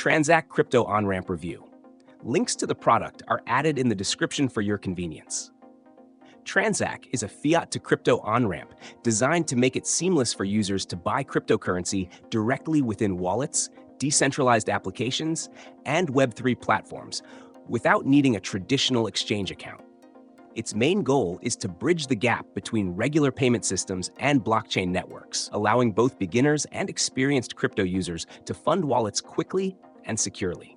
Transak Crypto On-Ramp Review. Links to the product are added in the description for your convenience. Transak is a fiat to crypto on-ramp designed to make it seamless for users to buy cryptocurrency directly within wallets, decentralized applications, and Web3 platforms without needing a traditional exchange account. Its main goal is to bridge the gap between regular payment systems and blockchain networks, allowing both beginners and experienced crypto users to fund wallets quickly and securely.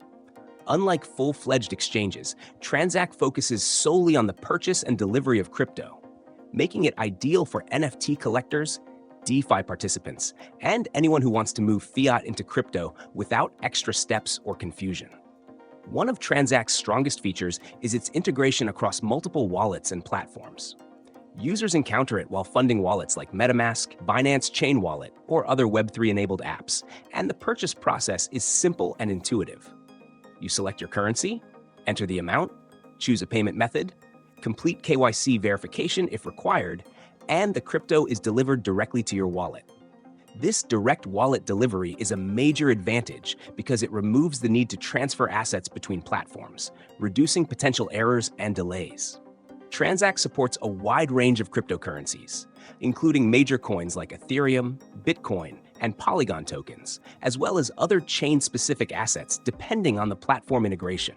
Unlike full-fledged exchanges, Transak focuses solely on the purchase and delivery of crypto, making it ideal for NFT collectors, DeFi participants, and anyone who wants to move fiat into crypto without extra steps or confusion. One of Transak's strongest features is its integration across multiple wallets and platforms. Users encounter it while funding wallets like MetaMask, Binance Chain Wallet, or other Web3-enabled apps, and the purchase process is simple and intuitive. You select your currency, enter the amount, choose a payment method, complete KYC verification if required, and the crypto is delivered directly to your wallet. This direct wallet delivery is a major advantage because it removes the need to transfer assets between platforms, reducing potential errors and delays. Transak supports a wide range of cryptocurrencies, including major coins like Ethereum, Bitcoin, and Polygon tokens, as well as other chain-specific assets depending on the platform integration.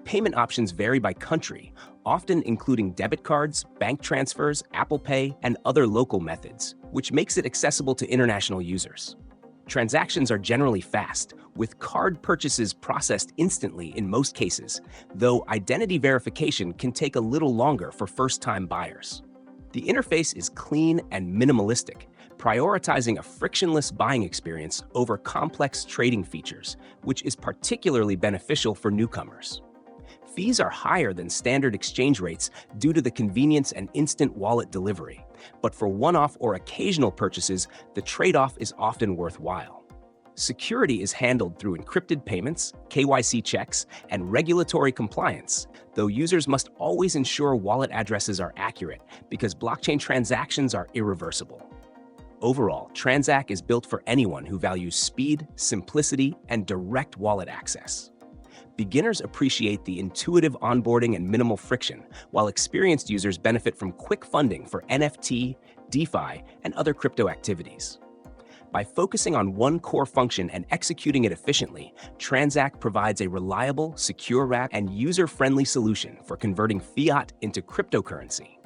Payment options vary by country, often including debit cards, bank transfers, Apple Pay, and other local methods, which makes it accessible to international users. Transactions are generally fast, with card purchases processed instantly in most cases, though identity verification can take a little longer for first-time buyers. The interface is clean and minimalistic, prioritizing a frictionless buying experience over complex trading features, which is particularly beneficial for newcomers. Fees are higher than standard exchange rates due to the convenience and instant wallet delivery, but for one-off or occasional purchases, the trade-off is often worthwhile. Security is handled through encrypted payments, KYC checks, and regulatory compliance, though users must always ensure wallet addresses are accurate because blockchain transactions are irreversible. Overall, Transak is built for anyone who values speed, simplicity, and direct wallet access. Beginners appreciate the intuitive onboarding and minimal friction, while experienced users benefit from quick funding for NFT, DeFi, and other crypto activities. By focusing on one core function and executing it efficiently, Transak provides a reliable, secure, and user-friendly solution for converting fiat into cryptocurrency.